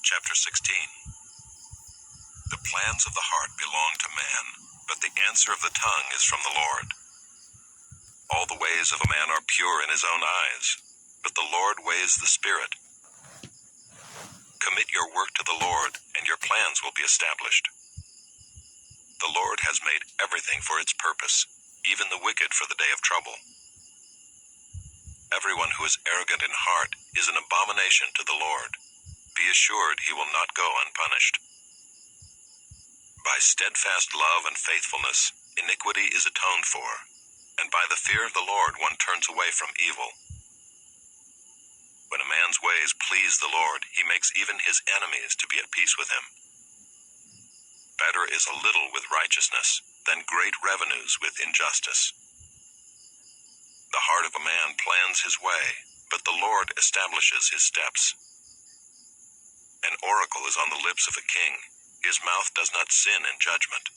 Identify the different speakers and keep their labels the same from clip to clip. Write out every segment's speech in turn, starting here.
Speaker 1: Chapter 16. The plans of the heart belong to man, but the answer of the tongue is from the Lord. All the ways of a man are pure in his own eyes, but the Lord weighs the spirit. Commit your work to the Lord, and your plans will be established. The Lord has made everything for its purpose, even the wicked for the day of trouble. Everyone who is arrogant in heart is an abomination to the Lord. Be assured he will not go unpunished. By steadfast love and faithfulness, iniquity is atoned for, and by the fear of the Lord one turns away from evil. When a man's ways please the Lord, he makes even his enemies to be at peace with him. Better is a little with righteousness than great revenues with injustice. The heart of a man plans his way, but the Lord establishes his steps. An oracle is on the lips of a king. His mouth does not sin in judgment.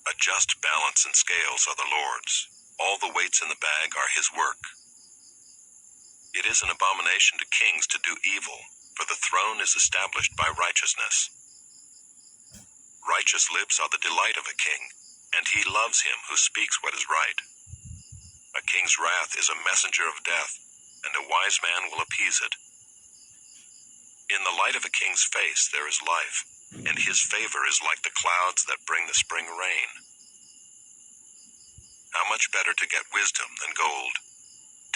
Speaker 1: A just balance and scales are the Lord's. All the weights in the bag are his work. It is an abomination to kings to do evil, for the throne is established by righteousness. Righteous lips are the delight of a king, and he loves him who speaks what is right. A king's wrath is a messenger of death, and a wise man will appease it. In the light of a king's face there is life, and his favor is like the clouds that bring the spring rain. How much better to get wisdom than gold?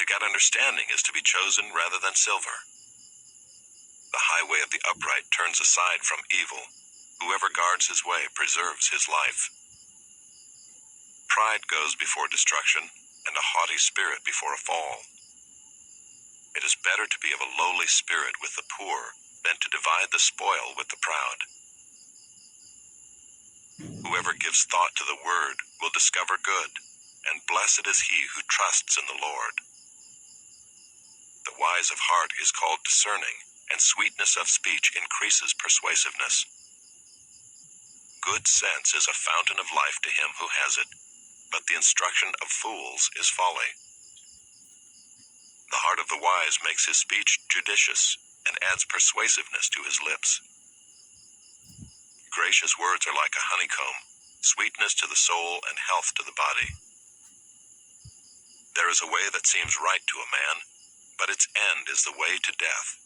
Speaker 1: To get understanding is to be chosen rather than silver. The highway of the upright turns aside from evil. Whoever guards his way preserves his life. Pride goes before destruction, and a haughty spirit before a fall. It is better to be of a lowly spirit with the poor than to divide the spoil with the proud. Whoever gives thought to the word will discover good, and blessed is he who trusts in the Lord. The wise of heart is called discerning, and sweetness of speech increases persuasiveness. Good sense is a fountain of life to him who has it, but the instruction of fools is folly. The heart of the wise makes his speech judicious, and adds persuasiveness to his lips. Gracious words are like a honeycomb, sweetness to the soul and health to the body. There is a way that seems right to a man, but its end is the way to death.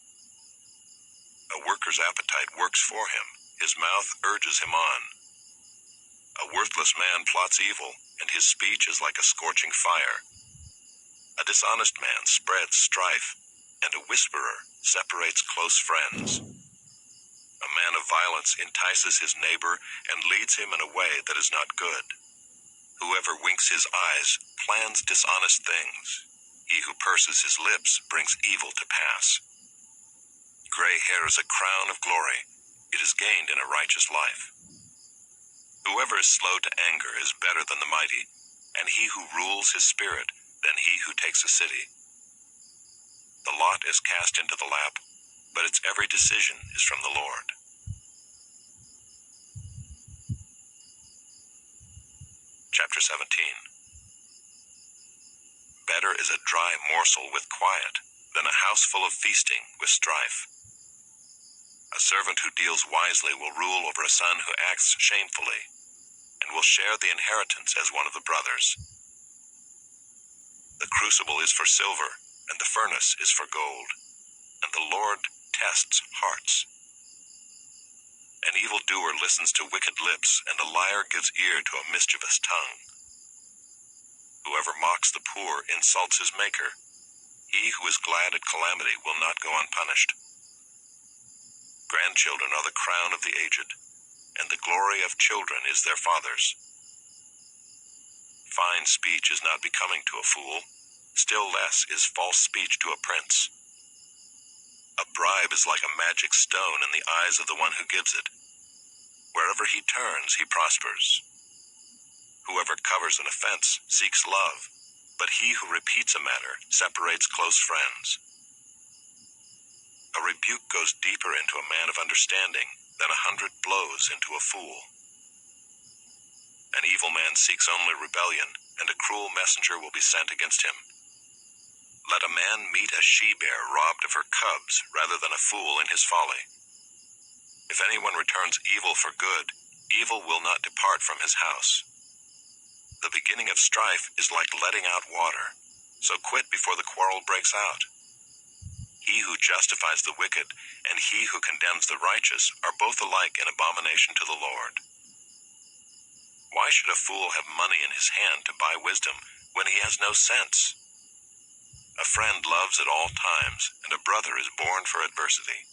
Speaker 1: A worker's appetite works for him, his mouth urges him on. A worthless man plots evil, and his speech is like a scorching fire. A dishonest man spreads strife, and a whisperer separates close friends. A man of violence entices his neighbor and leads him in a way that is not good. Whoever winks his eyes plans dishonest things. He who purses his lips brings evil to pass. Gray hair is a crown of glory. It is gained in a righteous life. Whoever is slow to anger is better than the mighty, and he who rules his spirit than he who takes a city. The lot is cast into the lap, but its every decision is from the Lord. Chapter 17. Better is a dry morsel with quiet than a house full of feasting with strife. A servant who deals wisely will rule over a son who acts shamefully, and will share the inheritance as one of the brothers. The crucible is for silver, and the furnace is for gold, and the Lord tests hearts. An evildoer listens to wicked lips, and a liar gives ear to a mischievous tongue. Whoever mocks the poor insults his maker. He who is glad at calamity will not go unpunished. Grandchildren are the crown of the aged, and the glory of children is their fathers. Fine speech is not becoming to a fool, still less is false speech to a prince. A bribe is like a magic stone in the eyes of the one who gives it. Wherever he turns, he prospers. Whoever covers an offense seeks love, but he who repeats a matter separates close friends. A rebuke goes deeper into a man of understanding than 100 blows into a fool. An evil man seeks only rebellion, and a cruel messenger will be sent against him. Let a man meet a she-bear robbed of her cubs rather than a fool in his folly. If anyone returns evil for good, evil will not depart from his house. The beginning of strife is like letting out water, so quit before the quarrel breaks out. He who justifies the wicked and he who condemns the righteous are both alike an abomination to the Lord. Why should a fool have money in his hand to buy wisdom when he has no sense? A friend loves at all times, and a brother is born for adversity.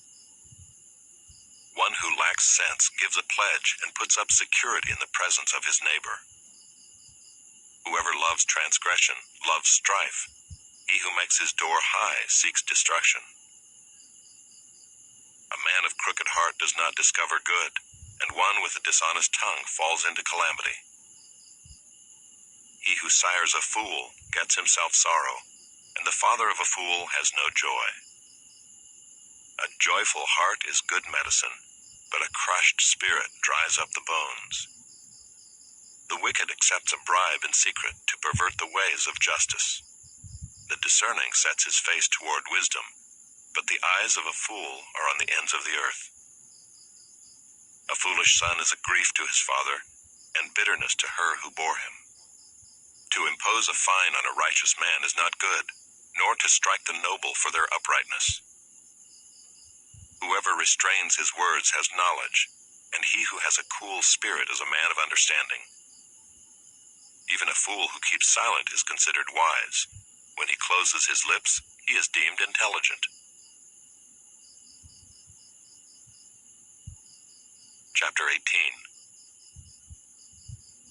Speaker 1: One who lacks sense gives a pledge and puts up security in the presence of his neighbor. Whoever loves transgression loves strife. He who makes his door high seeks destruction. A man of crooked heart does not discover good, and one with a dishonest tongue falls into calamity. He who sires a fool gets himself sorrow, and the father of a fool has no joy. A joyful heart is good medicine, but a crushed spirit dries up the bones. The wicked accepts a bribe in secret to pervert the ways of justice. The discerning sets his face toward wisdom, but the eyes of a fool are on the ends of the earth. A foolish son is a grief to his father, and bitterness to her who bore him. To impose a fine on a righteous man is not good, nor to strike the noble for their uprightness. Whoever restrains his words has knowledge, and he who has a cool spirit is a man of understanding. Even a fool who keeps silent is considered wise. When he closes his lips, he is deemed intelligent. Chapter 18.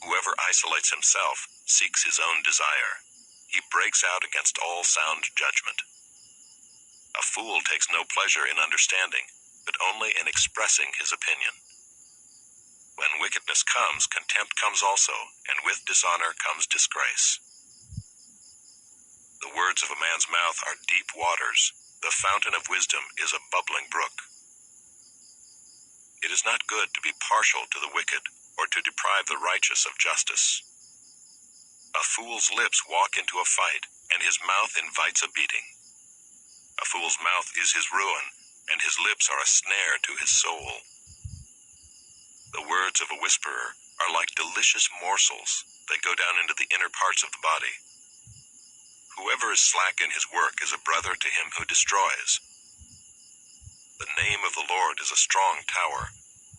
Speaker 1: Whoever isolates himself seeks his own desire. He breaks out against all sound judgment. A fool takes no pleasure in understanding, but only in expressing his opinion. When wickedness comes, contempt comes also, and with dishonor comes disgrace. The words of a man's mouth are deep waters. The fountain of wisdom is a bubbling brook. It is not good to be partial to the wicked, or to deprive the righteous of justice. A fool's lips walk into a fight, and his mouth invites a beating. A fool's mouth is his ruin, and his lips are a snare to his soul. The words of a whisperer are like delicious morsels. They go down into the inner parts of the body. Whoever is slack in his work is a brother to him who destroys. The name of the Lord is a strong tower.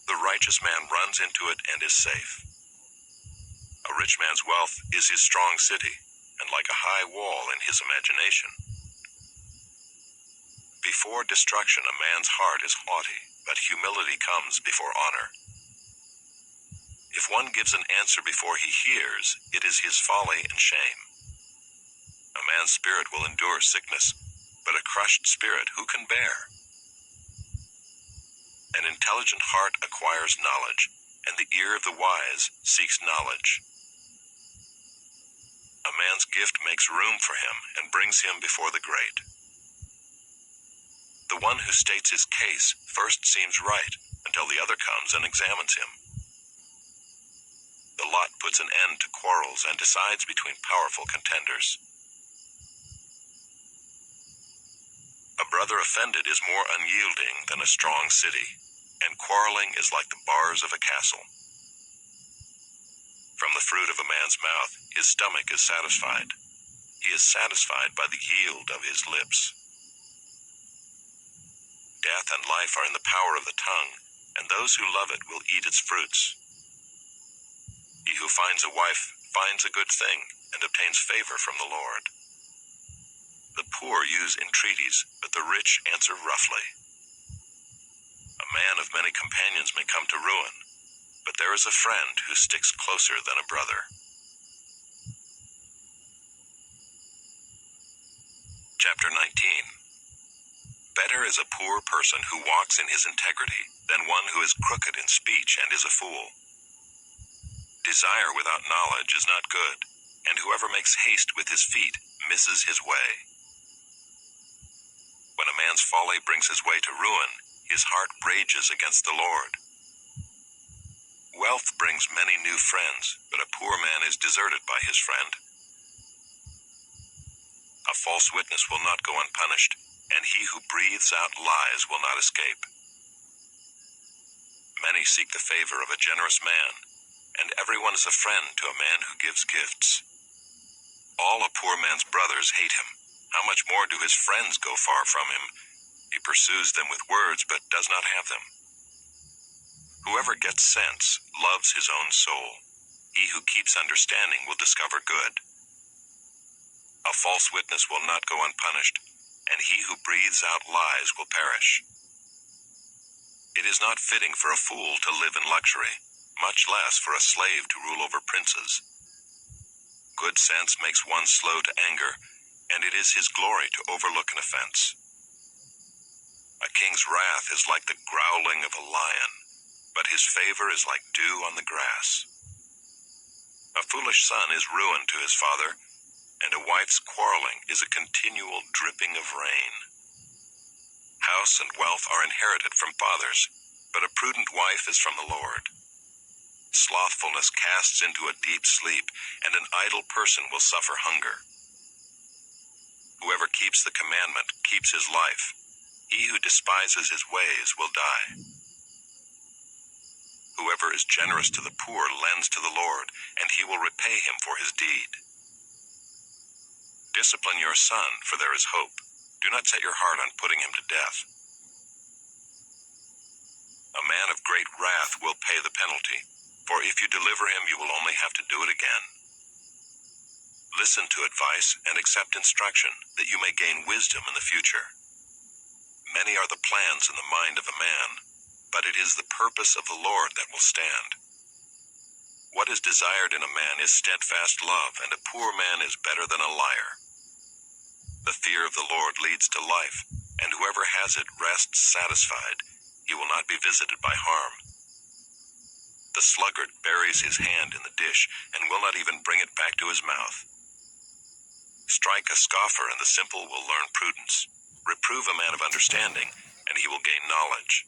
Speaker 1: The righteous man runs into it and is safe. A rich man's wealth is his strong city, and like a high wall in his imagination. Before destruction, a man's heart is haughty, but humility comes before honor. If one gives an answer before he hears, it is his folly and shame. A man's spirit will endure sickness, but a crushed spirit who can bear? An intelligent heart acquires knowledge, and the ear of the wise seeks knowledge. A man's gift makes room for him and brings him before the great. The one who states his case first seems right until the other comes and examines him. The lot puts an end to quarrels and decides between powerful contenders. A brother offended is more unyielding than a strong city, and quarreling is like the bars of a castle. From the fruit of a man's mouth, his stomach is satisfied. He is satisfied by the yield of his lips. Death and life are in the power of the tongue, and those who love it will eat its fruits. He who finds a wife finds a good thing and obtains favor from the Lord. The poor use entreaties, but the rich answer roughly. A man of many companions may come to ruin, but there is a friend who sticks closer than a brother. Chapter 19. Better is a poor person who walks in his integrity than one who is crooked in speech and is a fool. Desire without knowledge is not good, and whoever makes haste with his feet misses his way. When a man's folly brings his way to ruin, his heart rages against the Lord. Wealth brings many new friends, but a poor man is deserted by his friend. A false witness will not go unpunished, and he who breathes out lies will not escape. Many seek the favor of a generous man, and everyone is a friend to a man who gives gifts. All a poor man's brothers hate him. How much more do his friends go far from him? He pursues them with words, but does not have them. Whoever gets sense loves his own soul. He who keeps understanding will discover good. A false witness will not go unpunished, and he who breathes out lies will perish. It is not fitting for a fool to live in luxury, much less for a slave to rule over princes. Good sense makes one slow to anger, and it is his glory to overlook an offense. A king's wrath is like the growling of a lion, but his favor is like dew on the grass. A foolish son is ruin to his father, and a wife's quarreling is a continual dripping of rain. House and wealth are inherited from fathers, but a prudent wife is from the Lord. Slothfulness casts into a deep sleep, and an idle person will suffer hunger. Whoever keeps the commandment keeps his life. He who despises his ways will die. Whoever is generous to the poor lends to the Lord, and he will repay him for his deed. Discipline your son, for there is hope. Do not set your heart on putting him to death. A man of great wrath will pay the penalty, for if you deliver him, you will only have to do it again. Listen to advice and accept instruction, that you may gain wisdom in the future. Many are the plans in the mind of a man, but it is the purpose of the Lord that will stand. What is desired in a man is steadfast love, and a poor man is better than a liar. The fear of the Lord leads to life, and whoever has it rests satisfied. He will not be visited by harm. The sluggard buries his hand in the dish and will not even bring it back to his mouth. Strike a scoffer, and the simple will learn prudence. Reprove a man of understanding, and he will gain knowledge.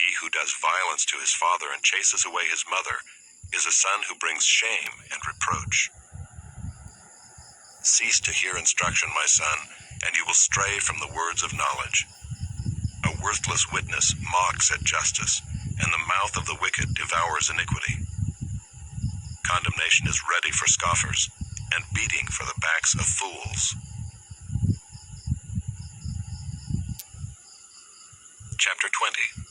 Speaker 1: He who does violence to his father and chases away his mother is a son who brings shame and reproach. Cease to hear instruction, my son, and you will stray from the words of knowledge. A worthless witness mocks at justice, and the mouth of the wicked devours iniquity. Condemnation is ready for scoffers, and beating for the backs of fools. Chapter 20.